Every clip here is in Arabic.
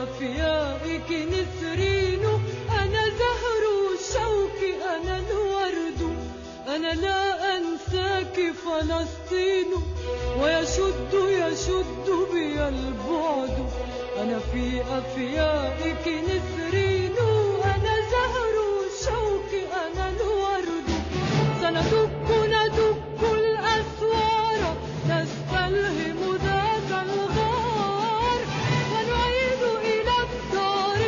أفيائك نسرين، أنا زهر الشوك، أنا الورد، أنا لا أنساك فلسطين. ويشد بي البعد، أنا في أفيائك نسرين، أنا زهر الشوك، أنا الورد. سندك الأسوار، نستلهم ذاك الغار، ونعيد إلى الدار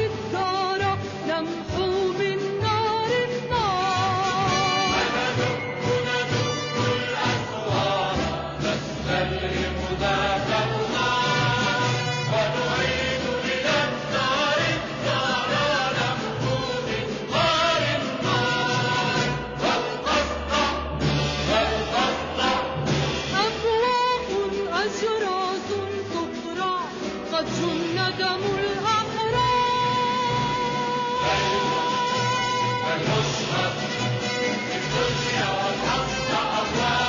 نمحو من نار النار. سندك الأسوار، نستلهم ذاك الغار، ونعيد إلى الدار نمحو من نار النار. أفواه أشراس تقرع، قد جن دم الأحرار. المشرق في الدنيا والحق أفواه